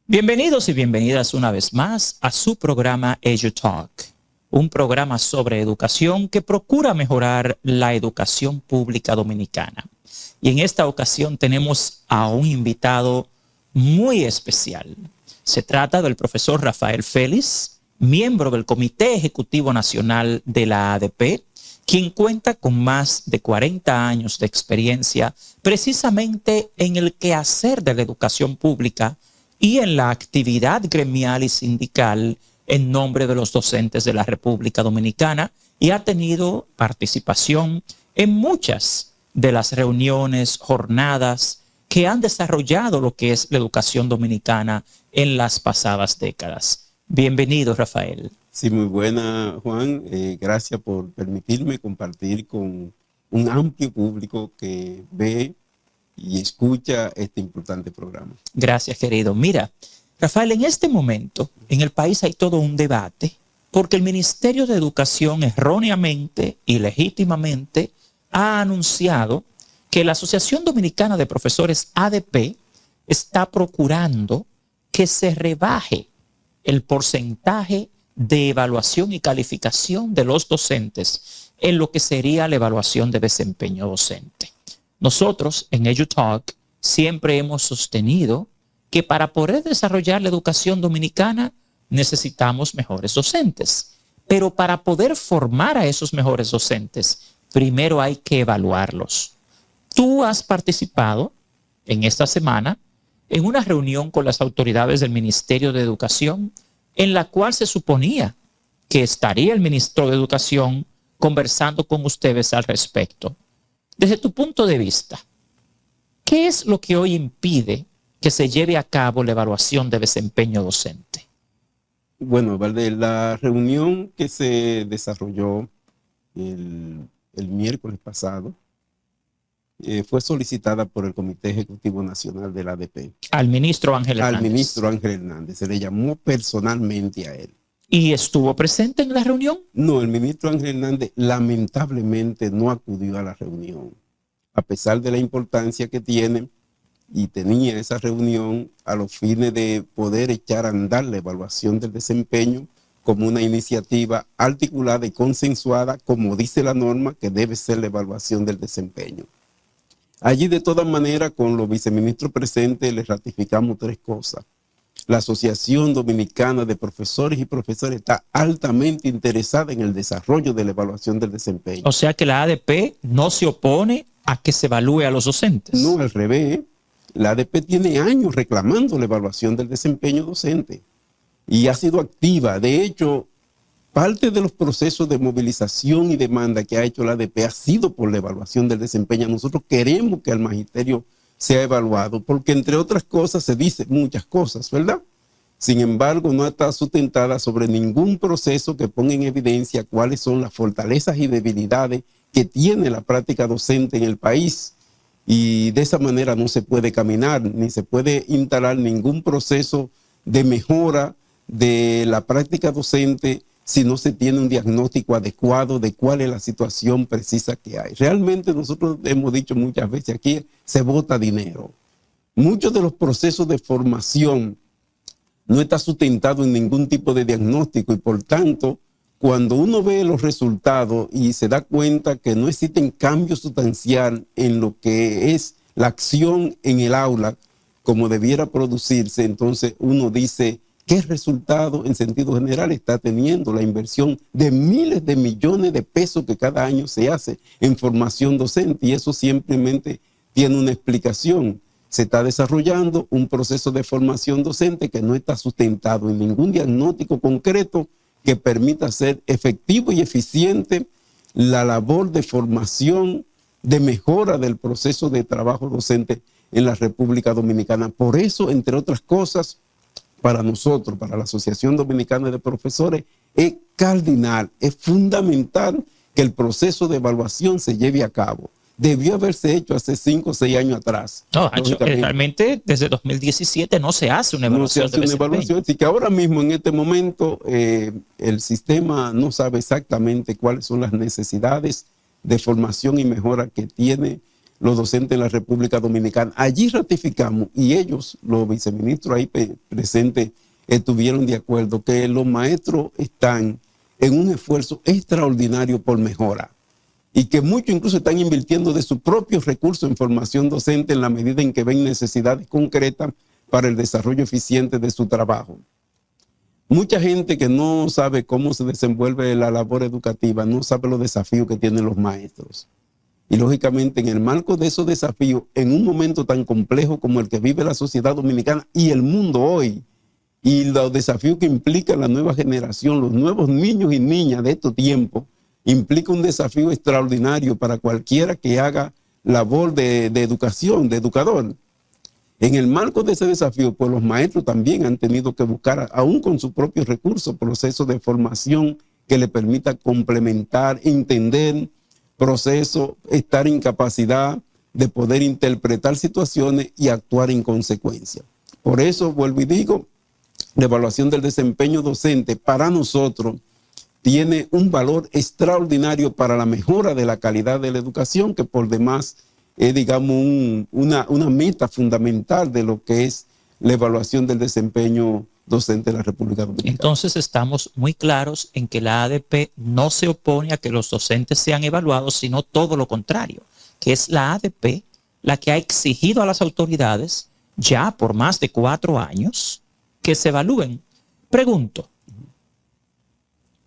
Bienvenidos y bienvenidas una vez más a su programa EduTalk, un programa sobre educación que procura mejorar la educación pública dominicana. Y en esta ocasión tenemos a un invitado muy especial. Se trata del profesor Rafael Félix, miembro del Comité Ejecutivo Nacional de la ADP, quien cuenta con más de 40 años de experiencia precisamente en el quehacer de la educación pública y en la actividad gremial y sindical en nombre de los docentes de la República Dominicana, y ha tenido participación en muchas de las reuniones, jornadas que han desarrollado lo que es la educación dominicana en las pasadas décadas. Bienvenido, Rafael. Sí, muy buena, Juan. Gracias por permitirme compartir con un amplio público que ve y escucha este importante programa. Gracias, querido. Mira, Rafael, en este momento en el país hay todo un debate porque el Ministerio de Educación erróneamente y legítimamente ha anunciado que la Asociación Dominicana de Profesores ADP está procurando que se rebaje el porcentaje de evaluación y calificación de los docentes en lo que sería la evaluación de desempeño docente. Nosotros en EduTalk siempre hemos sostenido que para poder desarrollar la educación dominicana necesitamos mejores docentes. Pero para poder formar a esos mejores docentes, primero hay que evaluarlos. Tú has participado en esta semana en una reunión con las autoridades del Ministerio de Educación en la cual se suponía que estaría el ministro de Educación conversando con ustedes al respecto. Desde tu punto de vista, ¿qué es lo que hoy impide que se lleve a cabo la evaluación de desempeño docente? Bueno, Valde, la reunión que se desarrolló el miércoles pasado fue solicitada por el Comité Ejecutivo Nacional de la ADP. Al ministro Ángel Hernández. Al ministro Ángel Hernández. Se le llamó personalmente a él. ¿Y estuvo presente en la reunión? No, el ministro Ángel Hernández lamentablemente no acudió a la reunión. A pesar de la importancia que tiene y tenía esa reunión a los fines de poder echar a andar la evaluación del desempeño como una iniciativa articulada y consensuada, como dice la norma, que debe ser la evaluación del desempeño. Allí, de todas maneras, con los viceministros presentes, les ratificamos tres cosas. La Asociación Dominicana de Profesores y Profesoras está altamente interesada en el desarrollo de la evaluación del desempeño. O sea que la ADP no se opone a que se evalúe a los docentes. No, al revés. La ADP tiene años reclamando la evaluación del desempeño docente y ha sido activa. De hecho, parte de los procesos de movilización y demanda que ha hecho la ADP ha sido por la evaluación del desempeño. Nosotros queremos que el magisterio sea evaluado porque, entre otras cosas, se dicen muchas cosas, ¿verdad? Sin embargo, no está sustentada sobre ningún proceso que ponga en evidencia cuáles son las fortalezas y debilidades que tiene la práctica docente en el país. Y de esa manera no se puede caminar, ni se puede instalar ningún proceso de mejora de la práctica docente si no se tiene un diagnóstico adecuado de cuál es la situación precisa que hay. Realmente nosotros hemos dicho muchas veces aquí, se bota dinero. Muchos de los procesos de formación no está sustentado en ningún tipo de diagnóstico y por tanto, cuando uno ve los resultados y se da cuenta que no existen cambios sustanciales en lo que es la acción en el aula como debiera producirse, entonces uno dice, ¿qué resultado en sentido general está teniendo la inversión de miles de millones de pesos que cada año se hace en formación docente? Y eso simplemente tiene una explicación. Se está desarrollando un proceso de formación docente que no está sustentado en ningún diagnóstico concreto que permita ser efectivo y eficiente la labor de formación, de mejora del proceso de trabajo docente en la República Dominicana. Por eso, entre otras cosas, para nosotros, para la Asociación Dominicana de Profesores, es cardinal, es fundamental que el proceso de evaluación se lleve a cabo. Debió haberse hecho hace 5 o 6 años atrás. No, realmente desde 2017 no se hace una evaluación. No se hace una evaluación, así que ahora mismo en este momento el sistema no sabe exactamente cuáles son las necesidades de formación y mejora que tiene los docentes en la República Dominicana. Allí ratificamos, y ellos, los viceministros ahí presentes, estuvieron de acuerdo que los maestros están en un esfuerzo extraordinario por mejora y que muchos incluso están invirtiendo de sus propios recursos en formación docente en la medida en que ven necesidades concretas para el desarrollo eficiente de su trabajo. Mucha gente que no sabe cómo se desenvuelve la labor educativa, no sabe los desafíos que tienen los maestros. Y lógicamente en el marco de esos desafíos, en un momento tan complejo como el que vive la sociedad dominicana y el mundo hoy, y los desafíos que implica la nueva generación, los nuevos niños y niñas de estos tiempos, implica un desafío extraordinario para cualquiera que haga labor de educación, de educador. En el marco de ese desafío, pues los maestros también han tenido que buscar, aún con sus propios recursos, procesos de formación que le permita complementar, entender procesos, estar en capacidad de poder interpretar situaciones y actuar en consecuencia. Por eso, vuelvo y digo, la evaluación del desempeño docente para nosotros tiene un valor extraordinario para la mejora de la calidad de la educación, que por demás es, digamos, una meta fundamental de lo que es la evaluación del desempeño docente de la República Dominicana. Entonces estamos muy claros en que la ADP no se opone a que los docentes sean evaluados, sino todo lo contrario, que es la ADP la que ha exigido a las autoridades ya por más de 4 años que se evalúen. Pregunto,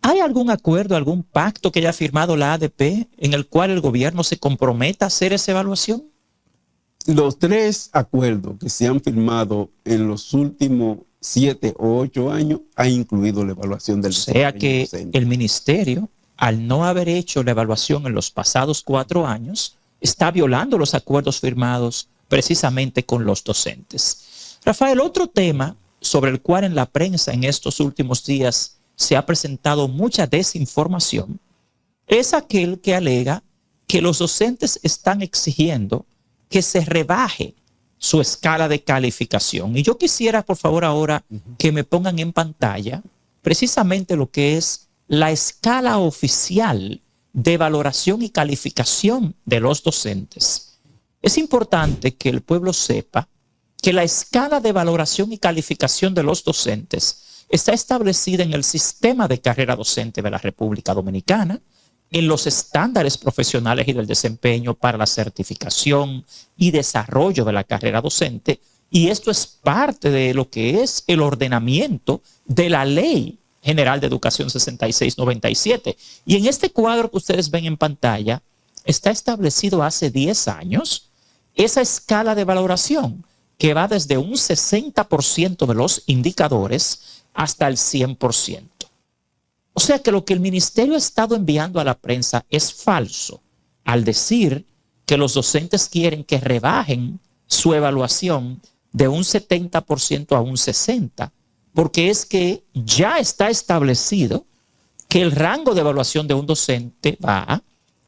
¿hay algún acuerdo, algún pacto que haya firmado la ADP en el cual el gobierno se comprometa a hacer esa evaluación? Los 3 acuerdos que se han firmado en los últimos 7 o 8 años han incluido la evaluación del desempeño docente. O sea que el ministerio, al no haber hecho la evaluación en los pasados 4 años, está violando los acuerdos firmados precisamente con los docentes. Rafael, otro tema sobre el cual en la prensa en estos últimos días se ha presentado mucha desinformación, es aquel que alega que los docentes están exigiendo que se rebaje su escala de calificación. Y yo quisiera, por favor, ahora que me pongan en pantalla precisamente lo que es la escala oficial de valoración y calificación de los docentes. Es importante que el pueblo sepa que la escala de valoración y calificación de los docentes está establecida en el sistema de carrera docente de la República Dominicana, en los estándares profesionales y del desempeño para la certificación y desarrollo de la carrera docente, y esto es parte de lo que es el ordenamiento de la Ley General de Educación 6697. Y en este cuadro que ustedes ven en pantalla, está establecido hace 10 años esa escala de valoración que va desde un 60% de los indicadores hasta el 100%. O sea que lo que el ministerio ha estado enviando a la prensa es falso al decir que los docentes quieren que rebajen su evaluación de un 70% a un 60%, porque es que ya está establecido que el rango de evaluación de un docente va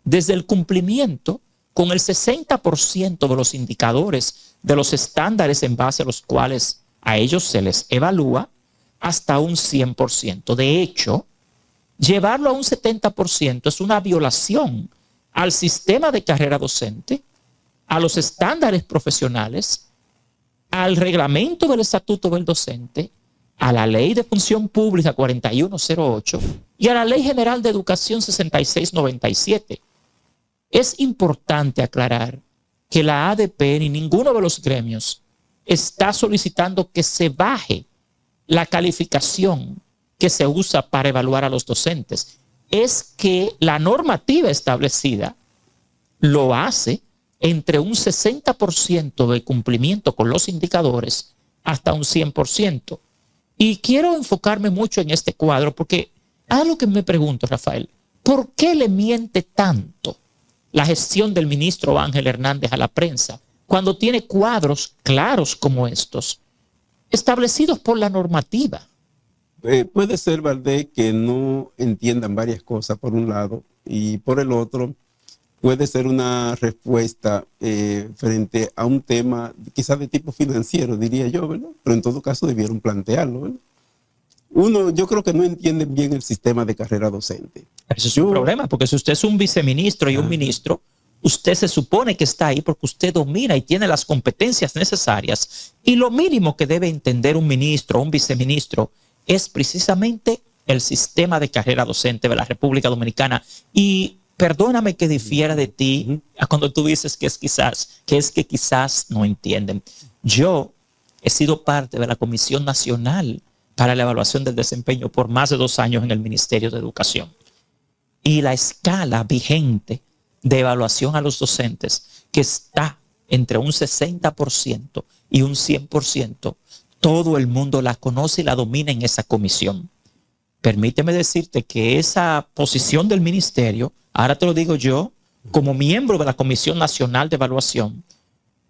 desde el cumplimiento con el 60% de los indicadores de los estándares en base a los cuales a ellos se les evalúa, hasta un 100%. De hecho, llevarlo a un 70% es una violación al sistema de carrera docente, a los estándares profesionales, al reglamento del estatuto del docente, a la Ley de Función Pública 4108 y a la Ley General de Educación 6697. Es importante aclarar que la ADP ni ninguno de los gremios está solicitando que se baje la calificación que se usa para evaluar a los docentes. Es que la normativa establecida lo hace entre un 60% de cumplimiento con los indicadores hasta un 100%. Y quiero enfocarme mucho en este cuadro porque algo que me pregunto, Rafael, ¿por qué le miente tanto la gestión del ministro Ángel Hernández a la prensa cuando tiene cuadros claros como estos, establecidos por la normativa? Puede ser, Valdés, que no entiendan varias cosas por un lado, y por el otro puede ser una respuesta frente a un tema quizás de tipo financiero, diría yo, ¿verdad? Pero en todo caso debieron plantearlo, ¿verdad? Uno, yo creo que no entienden bien el sistema de carrera docente. Ese es un problema, porque si usted es un viceministro y un ministro, Usted se supone que está ahí porque usted domina y tiene las competencias necesarias. Y lo mínimo que debe entender un ministro o un viceministro es precisamente el sistema de carrera docente de la República Dominicana. Y perdóname que difiera de ti cuando tú dices que quizás no entienden. Yo he sido parte de la Comisión Nacional para la Evaluación del Desempeño por más de 2 años en el Ministerio de Educación. Y la escala vigente de evaluación a los docentes, que está entre un 60% y un 100%, todo el mundo la conoce y la domina en esa comisión. Permíteme decirte que esa posición del ministerio, ahora te lo digo yo, como miembro de la Comisión Nacional de Evaluación,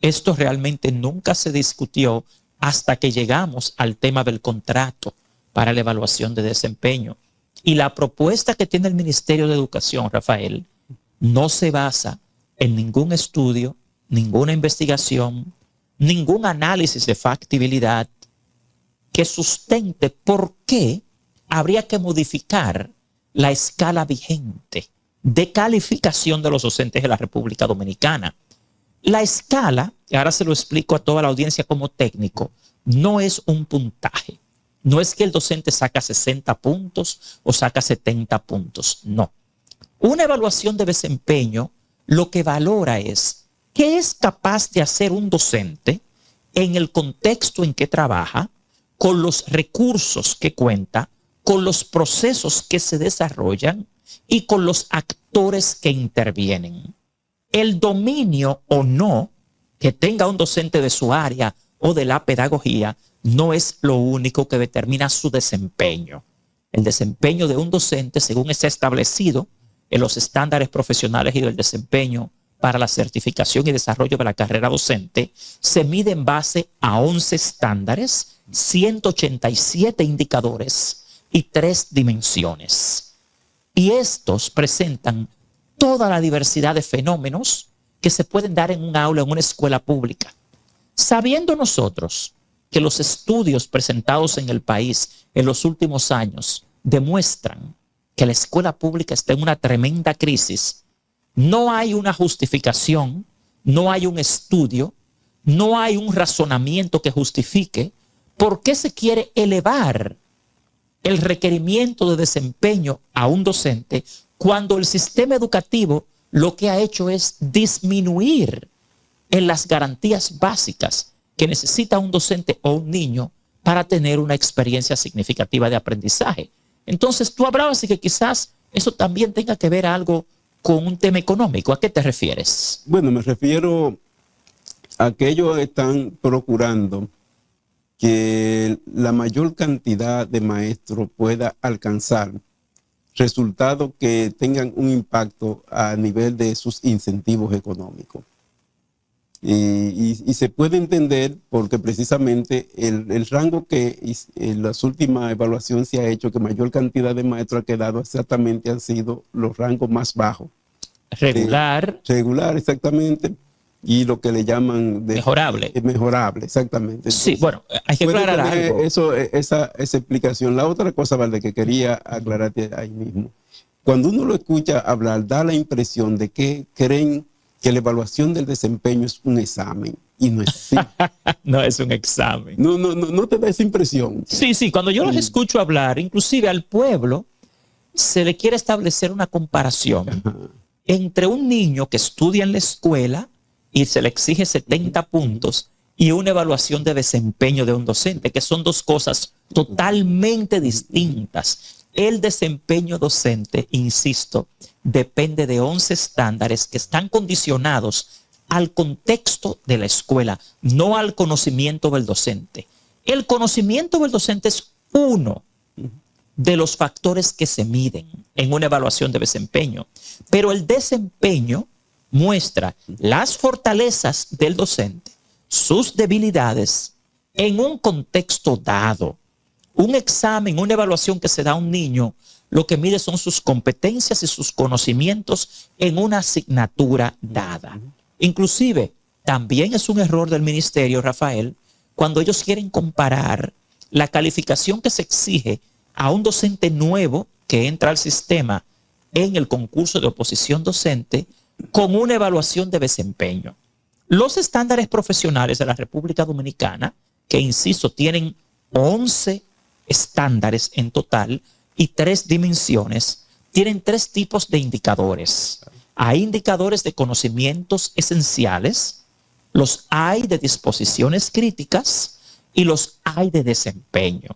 esto realmente nunca se discutió hasta que llegamos al tema del contrato para la evaluación de desempeño. Y la propuesta que tiene el Ministerio de Educación, Rafael, no se basa en ningún estudio, ninguna investigación, ningún análisis de factibilidad que sustente por qué habría que modificar la escala vigente de calificación de los docentes de la República Dominicana. La escala, y ahora se lo explico a toda la audiencia como técnico, no es un puntaje. No es que el docente saca 60 puntos o saca 70 puntos, no. Una evaluación de desempeño lo que valora es qué es capaz de hacer un docente en el contexto en que trabaja, con los recursos que cuenta, con los procesos que se desarrollan y con los actores que intervienen. El dominio o no que tenga un docente de su área o de la pedagogía no es lo único que determina su desempeño. El desempeño de un docente, según está establecido en los estándares profesionales y del desempeño para la certificación y desarrollo de la carrera docente, se mide en base a 11 estándares, 187 indicadores y 3 dimensiones. Y estos presentan toda la diversidad de fenómenos que se pueden dar en un aula, en una escuela pública. Sabiendo nosotros que los estudios presentados en el país en los últimos años demuestran que la escuela pública está en una tremenda crisis, no hay una justificación, no hay un estudio, no hay un razonamiento que justifique por qué se quiere elevar el requerimiento de desempeño a un docente cuando el sistema educativo lo que ha hecho es disminuir en las garantías básicas que necesita un docente o un niño para tener una experiencia significativa de aprendizaje. Entonces, tú hablabas de que quizás eso también tenga que ver algo con un tema económico. ¿A qué te refieres? Bueno, me refiero a que ellos están procurando que la mayor cantidad de maestros pueda alcanzar resultados que tengan un impacto a nivel de sus incentivos económicos. Y se puede entender porque precisamente el rango que en las últimas evaluaciones se ha hecho, que mayor cantidad de maestros ha quedado exactamente han sido los rangos más bajos. Regular. Regular, exactamente. Y lo que le llaman mejorable. Mejorable, exactamente. Entonces, sí, bueno, hay que aclarar algo. Esa explicación. La otra cosa, Valde, que quería aclararte ahí mismo. Cuando uno lo escucha hablar, da la impresión de que creen que la evaluación del desempeño es un examen. Y no es así. No es un examen. No te da esa impresión. Sí, cuando yo los escucho hablar, inclusive al pueblo, se le quiere establecer una comparación entre un niño que estudia en la escuela y se le exige 70 puntos y una evaluación de desempeño de un docente, que son dos cosas totalmente distintas. El desempeño docente, insisto, depende de 11 estándares que están condicionados al contexto de la escuela, no al conocimiento del docente. El conocimiento del docente es uno de los factores que se miden en una evaluación de desempeño, pero el desempeño muestra las fortalezas del docente, sus debilidades en un contexto dado. Un examen, una evaluación que se da a un niño, lo que mide son sus competencias y sus conocimientos en una asignatura dada. Inclusive, también es un error del ministerio, Rafael, cuando ellos quieren comparar la calificación que se exige a un docente nuevo que entra al sistema en el concurso de oposición docente con una evaluación de desempeño. Los estándares profesionales de la República Dominicana, que insisto, tienen 11 estándares en total y 3 dimensiones, tienen 3 tipos de indicadores. Hay indicadores de conocimientos esenciales, los hay de disposiciones críticas y los hay de desempeño.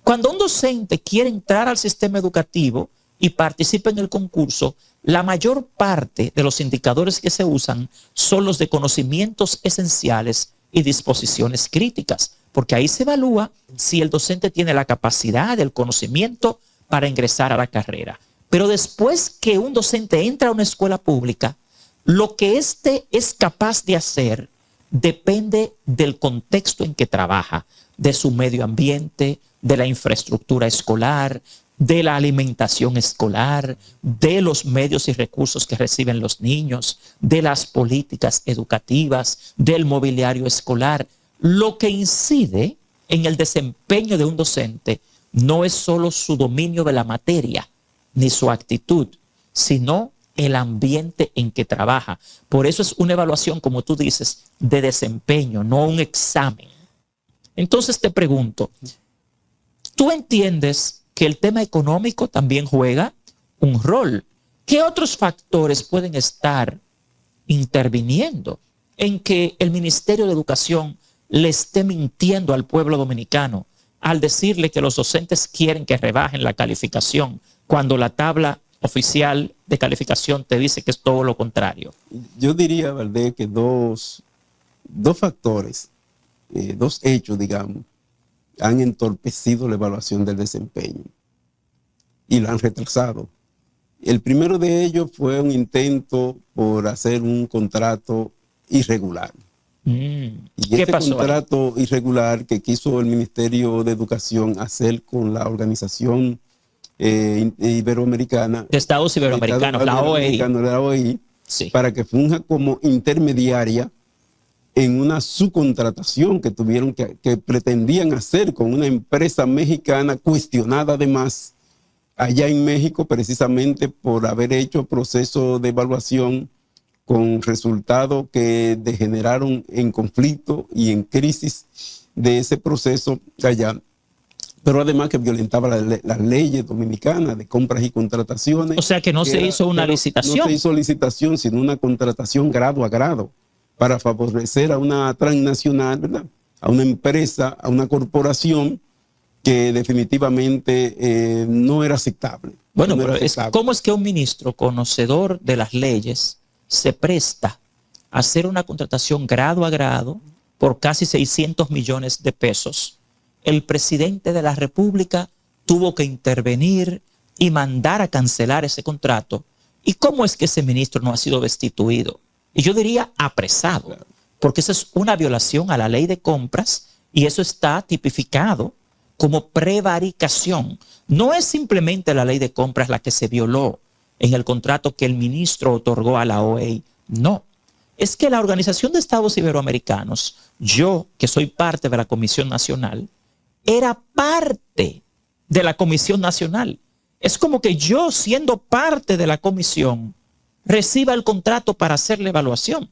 Cuando un docente quiere entrar al sistema educativo y participa en el concurso, la mayor parte de los indicadores que se usan son los de conocimientos esenciales y disposiciones críticas, porque ahí se evalúa si el docente tiene la capacidad, el conocimiento para ingresar a la carrera. Pero después que un docente entra a una escuela pública, lo que éste es capaz de hacer depende del contexto en que trabaja, de su medio ambiente, de la infraestructura escolar, de la alimentación escolar, de los medios y recursos que reciben los niños, de las políticas educativas, del mobiliario escolar. Lo que incide en el desempeño de un docente no es solo su dominio de la materia, ni su actitud, sino el ambiente en que trabaja. Por eso es una evaluación, como tú dices, de desempeño, no un examen. Entonces te pregunto, ¿tú entiendes que el tema económico también juega un rol? ¿Qué otros factores pueden estar interviniendo en que el Ministerio de Educación le esté mintiendo al pueblo dominicano al decirle que los docentes quieren que rebajen la calificación cuando la tabla oficial de calificación te dice que es todo lo contrario? Yo diría, Valdés, que dos factores, dos hechos, digamos, han entorpecido la evaluación del desempeño y lo han retrasado. El primero de ellos fue un intento por hacer un contrato irregular. Y este contrato irregular que quiso el Ministerio de Educación hacer con la organización iberoamericana, de Estados Iberoamericanos, la OEI, sí, para que funja como intermediaria en una subcontratación que tuvieron que pretendían hacer con una empresa mexicana cuestionada además allá en México, precisamente por haber hecho proceso de evaluación con resultados que degeneraron en conflicto y en crisis de ese proceso allá, pero además que violentaba las leyes dominicanas de compras y contrataciones. O sea que no se hizo una licitación. No se hizo licitación, sino una contratación grado a grado para favorecer a una transnacional, ¿verdad?, a una empresa, a una corporación que definitivamente no era aceptable. Bueno, no pero era aceptable. ¿cómo es que un ministro conocedor de las leyes se presta a hacer una contratación grado a grado por casi 600 millones de pesos? El presidente de la República tuvo que intervenir y mandar a cancelar ese contrato. ¿Y cómo es que ese ministro no ha sido destituido? Y yo diría apresado, porque esa es una violación a la ley de compras y eso está tipificado como prevaricación. No es simplemente la ley de compras la que se violó en el contrato que el ministro otorgó a la OEI. No, es que la Organización de Estados Iberoamericanos, yo que soy parte de la Comisión Nacional, era parte de la Comisión Nacional. Es como que yo, siendo parte de la comisión, reciba el contrato para hacer la evaluación.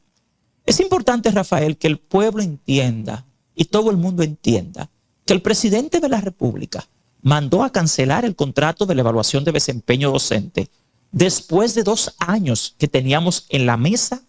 Es importante, Rafael, que el pueblo entienda y todo el mundo entienda que el presidente de la República mandó a cancelar el contrato de la evaluación de desempeño docente después de 2 años que teníamos en la mesa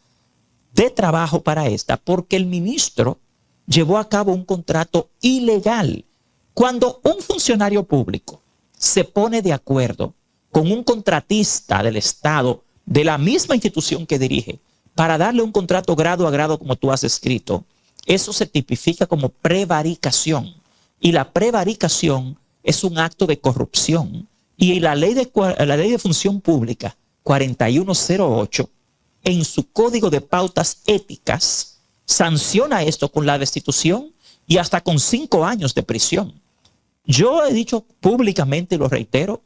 de trabajo para esta, porque el ministro llevó a cabo un contrato ilegal. Cuando un funcionario público se pone de acuerdo con un contratista del Estado de la misma institución que dirige para darle un contrato grado a grado como tú has escrito, eso se tipifica como prevaricación. Y la prevaricación es un acto de corrupción. Y la ley de función pública 4108, en su código de pautas éticas, sanciona esto con la destitución y hasta con 5 años de prisión. Yo he dicho públicamente y lo reitero,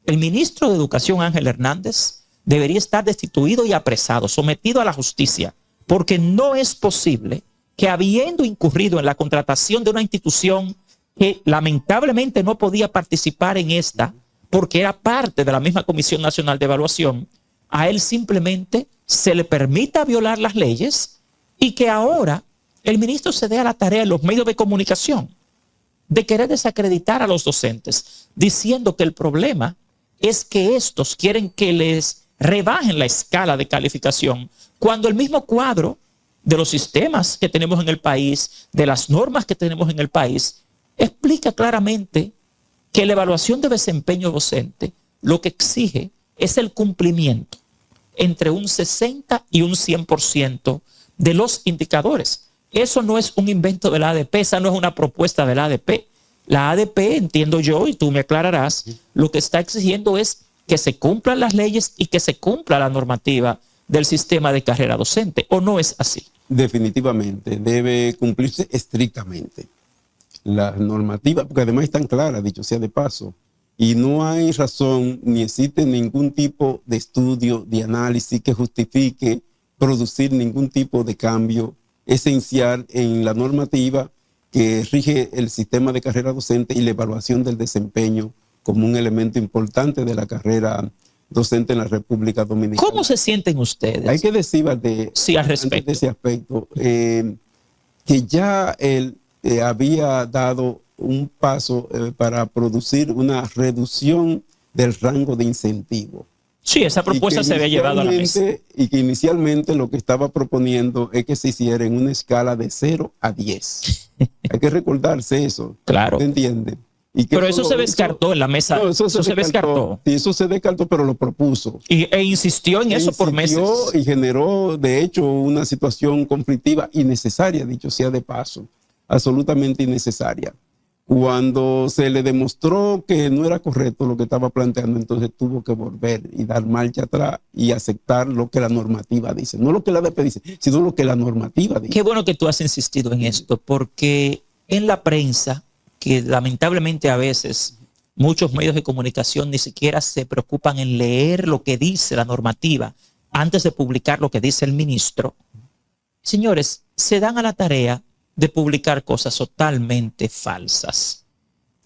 el ministro de Educación, Ángel Hernández, debería estar destituido y apresado, sometido a la justicia, porque no es posible que, habiendo incurrido en la contratación de una institución que lamentablemente no podía participar en esta, porque era parte de la misma Comisión Nacional de Evaluación, a él simplemente se le permita violar las leyes y que ahora el ministro se dé a la tarea en los medios de comunicación de querer desacreditar a los docentes, diciendo que el problema es que estos quieren que les rebajen la escala de calificación, cuando el mismo cuadro de los sistemas que tenemos en el país, de las normas que tenemos en el país, explica claramente que la evaluación de desempeño docente lo que exige es el cumplimiento entre un 60 y un 100% de los indicadores. Eso no es un invento de la ADP, esa no es una propuesta de la ADP. La ADP, entiendo yo, y tú me aclararás, lo que está exigiendo es que se cumplan las leyes y que se cumpla la normativa del sistema de carrera docente, ¿o no es así? Definitivamente, debe cumplirse estrictamente la normativa, porque además están claras, dicho sea de paso, y no hay razón ni existe ningún tipo de estudio, de análisis que justifique producir ningún tipo de cambio esencial en la normativa que rige el sistema de carrera docente y la evaluación del desempeño como un elemento importante de la carrera docente en la República Dominicana. ¿Cómo se sienten ustedes? Hay que decir, Valdés, sí, al respecto. Antes de ese aspecto, que ya él había dado un paso para producir una reducción del rango de incentivo. Sí, esa propuesta se había llevado a la mesa. Y que inicialmente lo que estaba proponiendo es que se hiciera en una escala de 0 a 10. Hay que recordarse eso. Claro. ¿Se entiende? Pero eso se descartó en la mesa. No, eso se descartó. Sí, eso se descartó, pero lo propuso. E insistió en eso por meses. Y generó, de hecho, una situación conflictiva innecesaria, dicho sea de paso. Absolutamente innecesaria. Cuando se le demostró que no era correcto lo que estaba planteando, entonces tuvo que volver y dar marcha atrás y aceptar lo que la normativa dice. No lo que la ADP dice, sino lo que la normativa dice. Qué bueno que tú has insistido en esto, porque en la prensa, que lamentablemente a veces muchos medios de comunicación ni siquiera se preocupan en leer lo que dice la normativa antes de publicar lo que dice el ministro, señores, se dan a la tarea de publicar cosas totalmente falsas.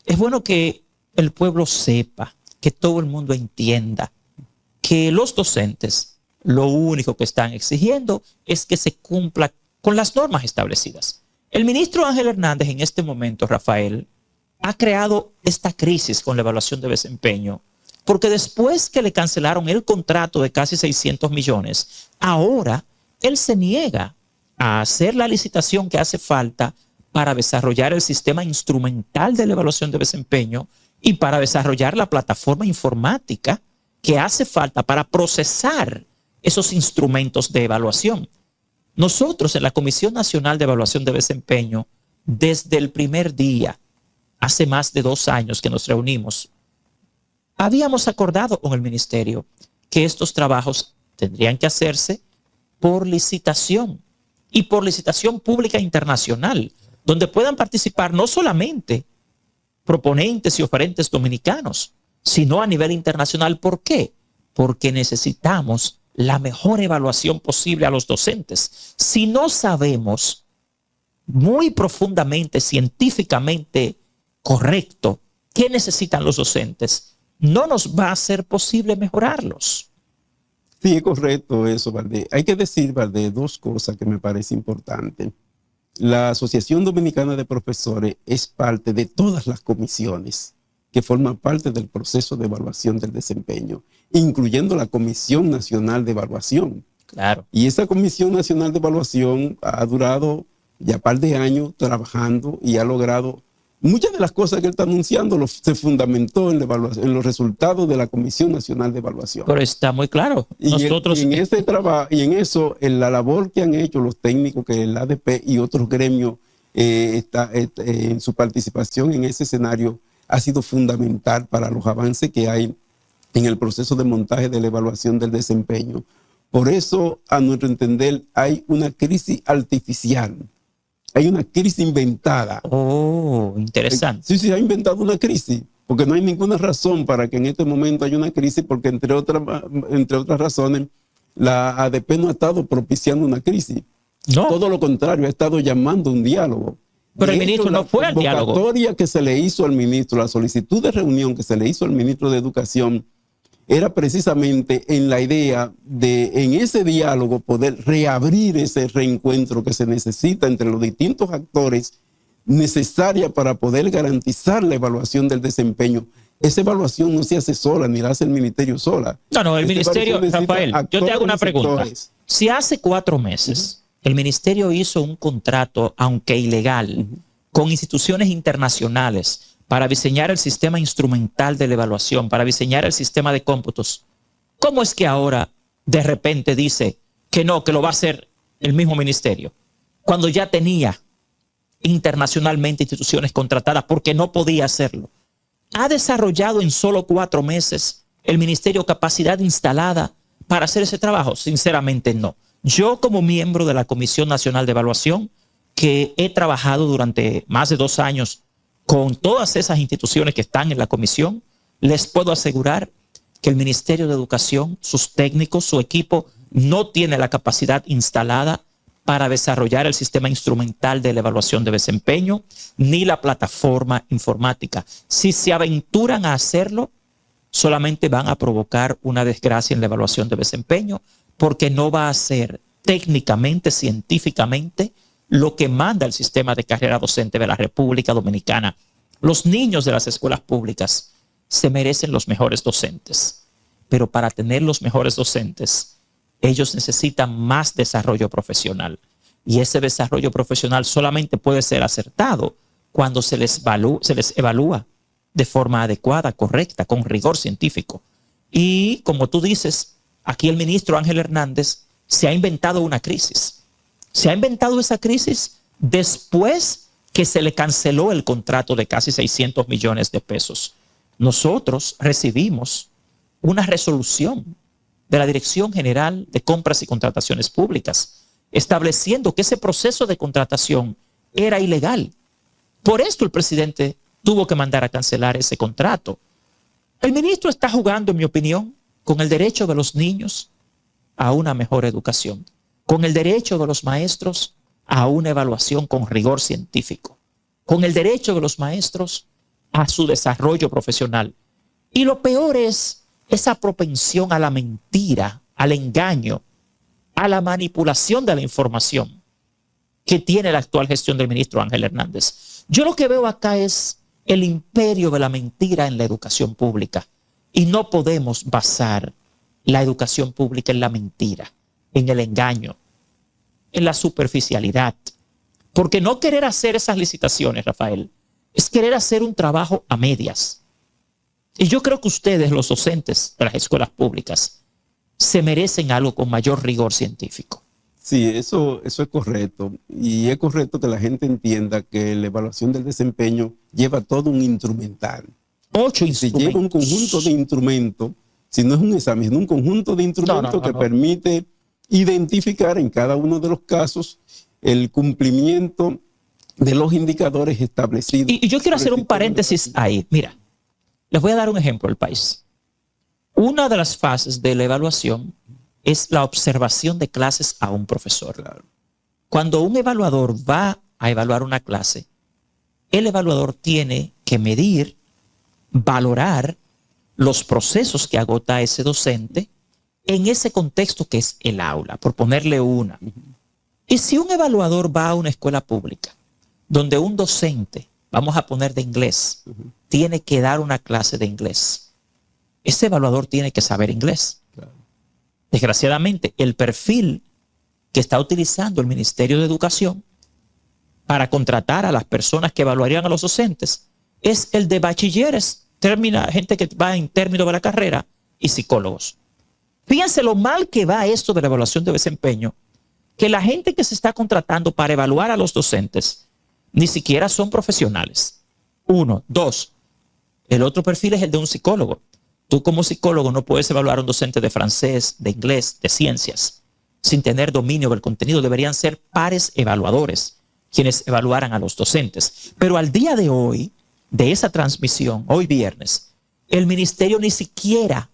Es bueno que el pueblo sepa, que todo el mundo entienda que los docentes lo único que están exigiendo es que se cumpla con las normas establecidas. El ministro Ángel Hernández en este momento, Rafael, ha creado esta crisis con la evaluación de desempeño, porque después que le cancelaron el contrato de casi 600 millones, ahora él se niega a hacer la licitación que hace falta para desarrollar el sistema instrumental de la evaluación de desempeño y para desarrollar la plataforma informática que hace falta para procesar esos instrumentos de evaluación. Nosotros en la Comisión Nacional de Evaluación de Desempeño, desde el primer día, hace más de 2 años que nos reunimos, habíamos acordado con el ministerio que estos trabajos tendrían que hacerse por licitación y por licitación pública internacional, donde puedan participar no solamente proponentes y oferentes dominicanos, sino a nivel internacional. ¿Por qué? Porque necesitamos la mejor evaluación posible a los docentes. Si no sabemos muy profundamente, científicamente correcto, qué necesitan los docentes, no nos va a ser posible mejorarlos. Sí, es correcto eso, Valdés. Hay que decir, Valdés, 2 cosas que me parece importante. La Asociación Dominicana de Profesores es parte de todas las comisiones que forman parte del proceso de evaluación del desempeño, incluyendo la Comisión Nacional de Evaluación. Claro. Y esa Comisión Nacional de Evaluación ha durado ya un par de años trabajando y ha logrado muchas de las cosas que él está anunciando. Se fundamentó en los resultados de la Comisión Nacional de Evaluación. Pero está muy claro. Nosotros... en ese trabajo y en eso, en la labor que han hecho los técnicos que el ADP y otros gremios en su participación en ese escenario ha sido fundamental para los avances que hay en el proceso de montaje de la evaluación del desempeño. Por eso, a nuestro entender, hay una crisis artificial. Hay una crisis inventada. Oh, interesante. Sí, se ha inventado una crisis, porque no hay ninguna razón para que en este momento haya una crisis, porque entre otras razones, la ADP no ha estado propiciando una crisis. No. Todo lo contrario, ha estado llamando a un diálogo. Pero el ministro no fue al diálogo. La convocatoria que se le hizo al ministro, la solicitud de reunión que se le hizo al ministro de Educación, era precisamente en la idea de, en ese diálogo, poder reabrir ese reencuentro que se necesita entre los distintos actores necesaria para poder garantizar la evaluación del desempeño. Esa evaluación no se hace sola, ni la hace el ministerio sola. No, el ministerio, Rafael, yo te hago una pregunta. Si hace 4 meses el ministerio hizo un contrato, aunque ilegal, con instituciones internacionales para diseñar el sistema instrumental de la evaluación, para diseñar el sistema de cómputos, ¿cómo es que ahora de repente dice que no, que lo va a hacer el mismo ministerio, cuando ya tenía internacionalmente instituciones contratadas porque no podía hacerlo? ¿Ha desarrollado en solo 4 meses el ministerio capacidad instalada para hacer ese trabajo? Sinceramente no. Yo, como miembro de la Comisión Nacional de Evaluación, que he trabajado durante más de 2 años con todas esas instituciones que están en la comisión, les puedo asegurar que el Ministerio de Educación, sus técnicos, su equipo, no tiene la capacidad instalada para desarrollar el sistema instrumental de la evaluación de desempeño, ni la plataforma informática. Si se aventuran a hacerlo, solamente van a provocar una desgracia en la evaluación de desempeño, porque no va a ser técnicamente, científicamente, lo que manda el sistema de carrera docente de la República Dominicana. Los niños de las escuelas públicas se merecen los mejores docentes, pero para tener los mejores docentes, ellos necesitan más desarrollo profesional. Y ese desarrollo profesional solamente puede ser acertado cuando se les evalúa de forma adecuada, correcta, con rigor científico. Y como tú dices, aquí el ministro Ángel Hernández se ha inventado una crisis. Se ha inventado esa crisis después que se le canceló el contrato de casi 600 millones de pesos. Nosotros recibimos una resolución de la Dirección General de Compras y Contrataciones Públicas estableciendo que ese proceso de contratación era ilegal. Por esto el presidente tuvo que mandar a cancelar ese contrato. El ministro está jugando, en mi opinión, con el derecho de los niños a una mejor educación, con el derecho de los maestros a una evaluación con rigor científico, con el derecho de los maestros a su desarrollo profesional. Y lo peor es esa propensión a la mentira, al engaño, a la manipulación de la información que tiene la actual gestión del ministro Ángel Hernández. Yo lo que veo acá es el imperio de la mentira en la educación pública, y no podemos basar la educación pública en la mentira, en el engaño, en la superficialidad. Porque no querer hacer esas licitaciones, Rafael, es querer hacer un trabajo a medias. Y yo creo que ustedes, los docentes de las escuelas públicas, se merecen algo con mayor rigor científico. Sí, eso es correcto. Y es correcto que la gente entienda que la evaluación del desempeño lleva todo un instrumental. 8 instrumentos. Si lleva un conjunto de instrumentos, si no es un examen, sino un conjunto de instrumentos que permite identificar en cada uno de los casos el cumplimiento de los indicadores establecidos. Y yo quiero hacer un paréntesis ahí. Mira, les voy a dar un ejemplo del país. Una de las fases de la evaluación es la observación de clases a un profesor. Claro. Cuando un evaluador va a evaluar una clase, el evaluador tiene que medir, valorar los procesos que agota ese docente en ese contexto que es el aula, por ponerle una. Y si un evaluador va a una escuela pública donde un docente, vamos a poner de inglés, tiene que dar una clase de inglés, ese evaluador tiene que saber inglés. Claro. Desgraciadamente, el perfil que está utilizando el Ministerio de Educación para contratar a las personas que evaluarían a los docentes es el de bachilleres, gente que va en término de la carrera, y psicólogos. Fíjense lo mal que va esto de la evaluación de desempeño, que la gente que se está contratando para evaluar a los docentes ni siquiera son profesionales. 1. 2. El otro perfil es el de un psicólogo. Tú como psicólogo no puedes evaluar a un docente de francés, de inglés, de ciencias, sin tener dominio del contenido. Deberían ser pares evaluadores quienes evaluaran a los docentes. Pero al día de hoy, de esa transmisión, hoy viernes, el ministerio ni siquiera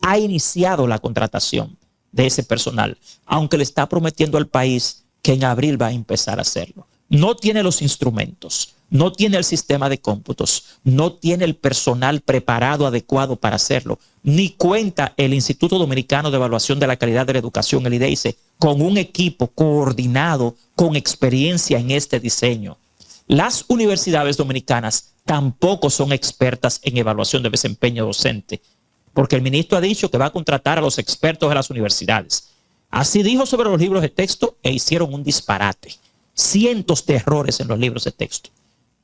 ha iniciado la contratación de ese personal, aunque le está prometiendo al país que en abril va a empezar a hacerlo. No tiene los instrumentos, no tiene el sistema de cómputos, no tiene el personal preparado adecuado para hacerlo, ni cuenta el Instituto Dominicano de Evaluación de la Calidad de la Educación, el IDEICE, con un equipo coordinado con experiencia en este diseño. Las universidades dominicanas tampoco son expertas en evaluación de desempeño docente, porque el ministro ha dicho que va a contratar a los expertos de las universidades. Así dijo sobre los libros de texto e hicieron un disparate. Cientos de errores en los libros de texto.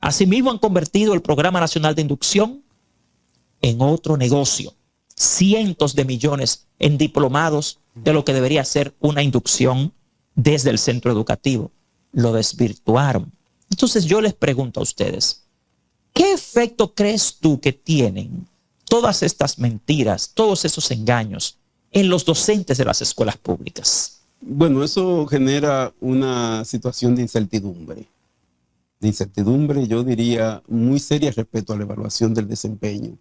Asimismo han convertido el Programa Nacional de Inducción en otro negocio. Cientos de millones en diplomados de lo que debería ser una inducción desde el centro educativo. Lo desvirtuaron. Entonces yo les pregunto a ustedes, ¿qué efecto crees tú que tienen todas estas mentiras, todos esos engaños en los docentes de las escuelas públicas? Bueno, eso genera una situación de incertidumbre. De incertidumbre, yo diría, muy seria respecto a la evaluación del desempeño.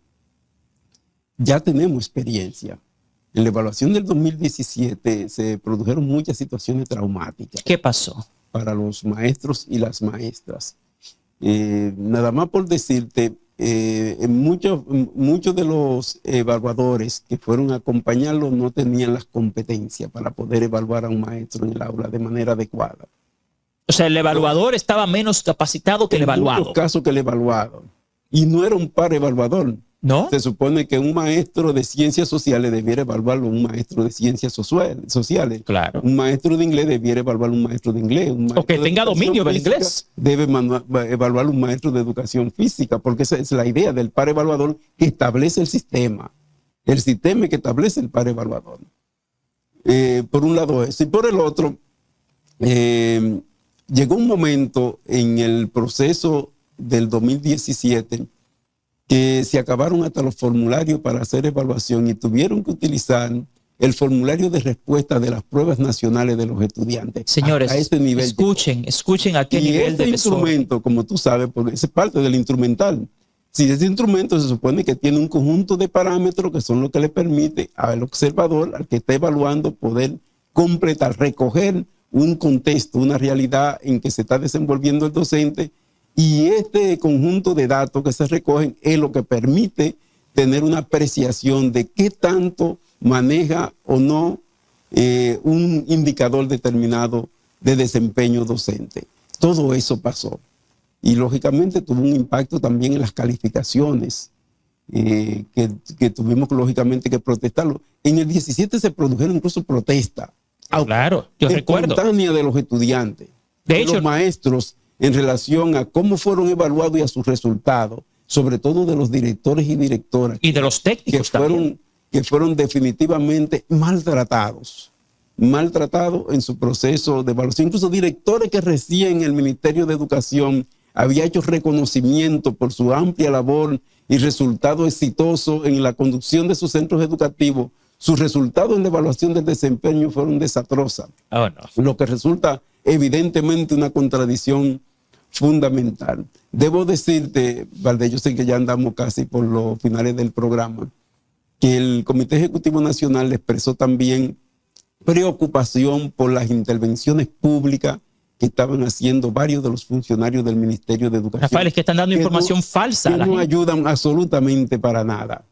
Ya tenemos experiencia. En la evaluación del 2017 se produjeron muchas situaciones traumáticas. ¿Qué pasó? Para los maestros y las maestras. Nada más por decirte, muchos de los evaluadores que fueron a acompañarlo no tenían las competencias para poder evaluar a un maestro en el aula de manera adecuada. O sea, el evaluador estaba menos capacitado que el evaluado. En muchos casos que el evaluado. Y no era un par evaluador. ¿No? Se supone que un maestro de ciencias sociales debiera evaluarlo un maestro de ciencias sociales. Claro. Un maestro de inglés debiera evaluar un maestro de inglés. O que tenga dominio del inglés. Debe evaluar un maestro de educación física, porque esa es la idea del par evaluador que establece el sistema. El sistema que establece el par evaluador. Por un lado eso. Y por el otro, llegó un momento en el proceso del 2017 que se acabaron hasta los formularios para hacer evaluación y tuvieron que utilizar el formulario de respuesta de las pruebas nacionales de los estudiantes. Señores, a este nivel escuchen a qué nivel de instrumento, como tú sabes, porque es parte del instrumental. Si ese instrumento se supone que tiene un conjunto de parámetros que son lo que le permite al observador, al que está evaluando, poder completar, recoger un contexto, una realidad en que se está desenvolviendo el docente. Y este conjunto de datos que se recogen es lo que permite tener una apreciación de qué tanto maneja o no un indicador determinado de desempeño docente. Todo eso pasó. Y lógicamente tuvo un impacto también en las calificaciones que tuvimos lógicamente que protestarlo. En el 17 se produjeron incluso protestas. Claro, yo recuerdo. Espontánea de los estudiantes, de hecho, los maestros, en relación a cómo fueron evaluados y a sus resultados, sobre todo de los directores y directoras. Y de los técnicos que fueron definitivamente maltratados en su proceso de evaluación. Incluso directores que recién el Ministerio de Educación había hecho reconocimiento por su amplia labor y resultado exitoso en la conducción de sus centros educativos. Sus resultados en la evaluación del desempeño fueron desastrosas. Oh, no. Lo que resulta evidentemente una contradicción fundamental. Debo decirte, Valdés, yo sé que ya andamos casi por los finales del programa, que el Comité Ejecutivo Nacional expresó también preocupación por las intervenciones públicas que estaban haciendo varios de los funcionarios del Ministerio de Educación. Rafael, es que están dando información falsa. Que no ayudan absolutamente para nada.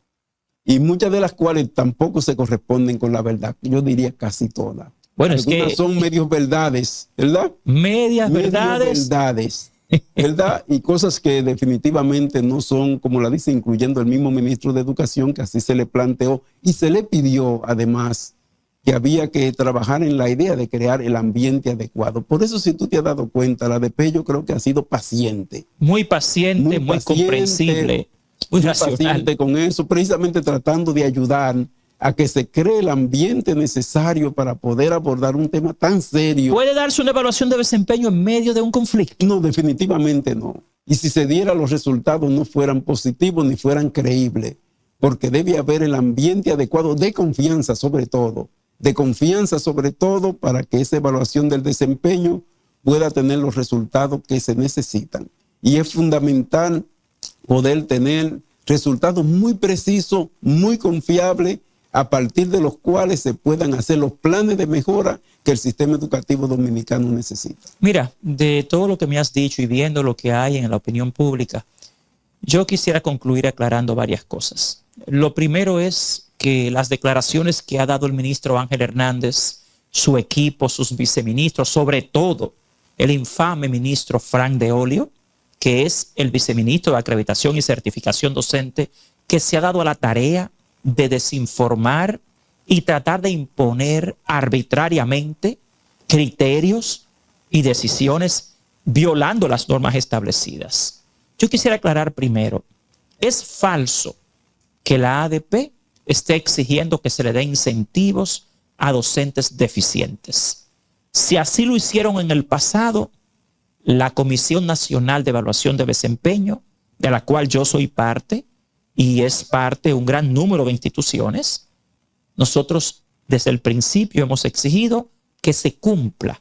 Y muchas de las cuales tampoco se corresponden con la verdad. Yo diría casi todas. Bueno, algunas es que son medios verdades, ¿verdad? Medias verdades. ¿Verdad? Y cosas que definitivamente no son, como la dice, incluyendo el mismo ministro de Educación, que así se le planteó y se le pidió además que había que trabajar en la idea de crear el ambiente adecuado. Por eso, si tú te has dado cuenta, la ADP yo creo que ha sido paciente. Muy paciente, muy comprensible, muy racional. Paciente con eso, precisamente tratando de ayudar a que se cree el ambiente necesario para poder abordar un tema tan serio. ¿Puede darse una evaluación de desempeño en medio de un conflicto? No, definitivamente no. Y si se diera, los resultados no fueran positivos ni fueran creíbles, porque debe haber el ambiente adecuado de confianza sobre todo, para que esa evaluación del desempeño pueda tener los resultados que se necesitan. Y es fundamental poder tener resultados muy precisos, muy confiables, a partir de los cuales se puedan hacer los planes de mejora que el sistema educativo dominicano necesita. Mira, de todo lo que me has dicho y viendo lo que hay en la opinión pública, yo quisiera concluir aclarando varias cosas. Lo primero es que las declaraciones que ha dado el ministro Ángel Hernández, su equipo, sus viceministros, sobre todo el infame ministro Frank de Olio, que es el viceministro de Acreditación y Certificación Docente, que se ha dado a la tarea de desinformar y tratar de imponer arbitrariamente criterios y decisiones violando las normas establecidas. Yo quisiera aclarar primero, es falso que la ADP esté exigiendo que se le den incentivos a docentes deficientes. Si así lo hicieron en el pasado, la Comisión Nacional de Evaluación de Desempeño, de la cual yo soy parte, y es parte de un gran número de instituciones, nosotros desde el principio hemos exigido que se cumpla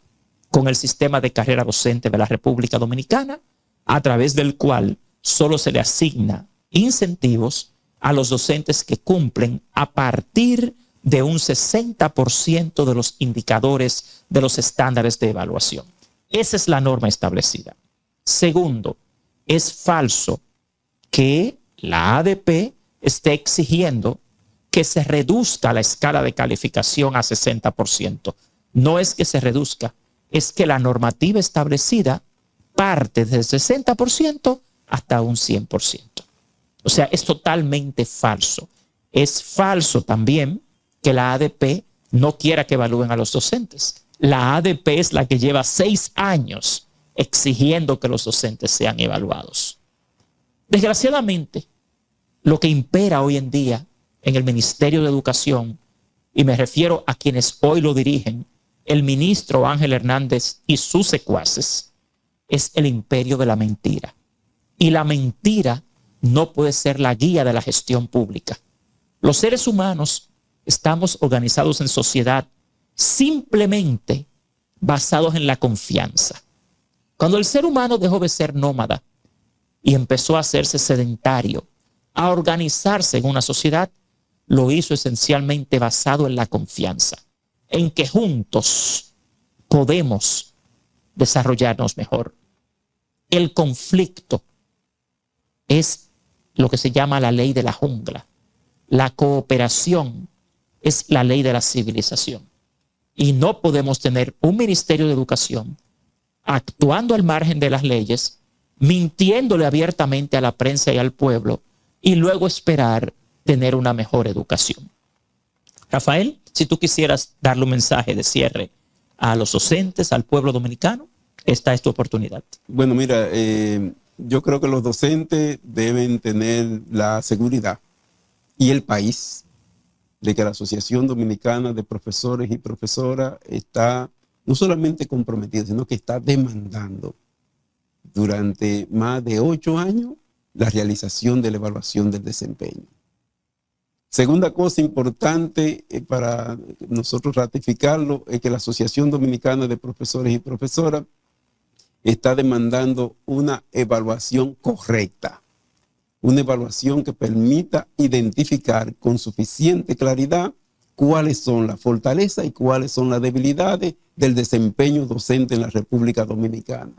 con el sistema de carrera docente de la República Dominicana, a través del cual solo se le asigna incentivos a los docentes que cumplen a partir de un 60% de los indicadores de los estándares de evaluación. Esa es la norma establecida. Segundo, es falso que la ADP esté exigiendo que se reduzca la escala de calificación a 60%. No es que se reduzca, es que la normativa establecida parte del 60% hasta un 100%. O sea, es totalmente falso. Es falso también que la ADP no quiera que evalúen a los docentes. La ADP es la que lleva 6 años exigiendo que los docentes sean evaluados. Desgraciadamente, lo que impera hoy en día en el Ministerio de Educación, y me refiero a quienes hoy lo dirigen, el ministro Ángel Hernández y sus secuaces, es el imperio de la mentira. Y la mentira no puede ser la guía de la gestión pública. Los seres humanos estamos organizados en sociedad simplemente basados en la confianza. Cuando el ser humano dejó de ser nómada y empezó a hacerse sedentario, a organizarse en una sociedad, lo hizo esencialmente basado en la confianza, en que juntos podemos desarrollarnos mejor. El conflicto es lo que se llama la ley de la jungla. La cooperación es la ley de la civilización. Y no podemos tener un Ministerio de Educación actuando al margen de las leyes, mintiéndole abiertamente a la prensa y al pueblo, y luego esperar tener una mejor educación. Rafael, si tú quisieras darle un mensaje de cierre a los docentes, al pueblo dominicano, esta es tu oportunidad. Bueno, mira, yo creo que los docentes deben tener la seguridad y el país de que la Asociación Dominicana de Profesores y Profesoras está no solamente comprometida, sino que está demandando durante más de 8 años la realización de la evaluación del desempeño. Segunda cosa importante para nosotros ratificarlo es que la Asociación Dominicana de Profesores y Profesoras está demandando una evaluación correcta, una evaluación que permita identificar con suficiente claridad cuáles son las fortalezas y cuáles son las debilidades del desempeño docente en la República Dominicana.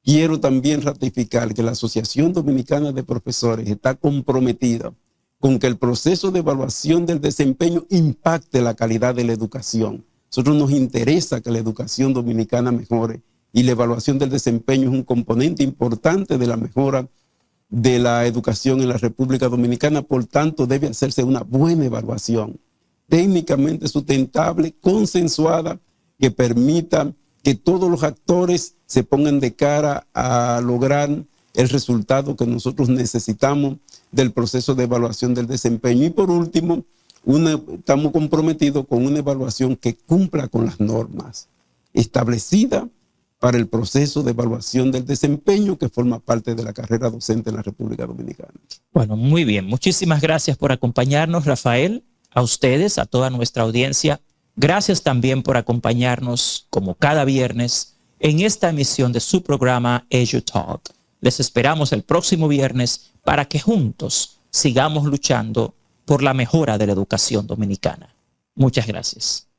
Quiero también ratificar que la Asociación Dominicana de Profesores está comprometida con que el proceso de evaluación del desempeño impacte la calidad de la educación. A nosotros nos interesa que la educación dominicana mejore y la evaluación del desempeño es un componente importante de la mejora de la educación en la República Dominicana. Por tanto, debe hacerse una buena evaluación, técnicamente sustentable, consensuada, que permita que todos los actores se pongan de cara a lograr el resultado que nosotros necesitamos del proceso de evaluación del desempeño. Y por último, estamos comprometidos con una evaluación que cumpla con las normas establecidas para el proceso de evaluación del desempeño que forma parte de la carrera docente en la República Dominicana. Bueno, muy bien. Muchísimas gracias por acompañarnos, Rafael. A ustedes, a toda nuestra audiencia, gracias también por acompañarnos como cada viernes en esta emisión de su programa EduTalk. Les esperamos el próximo viernes para que juntos sigamos luchando por la mejora de la educación dominicana. Muchas gracias.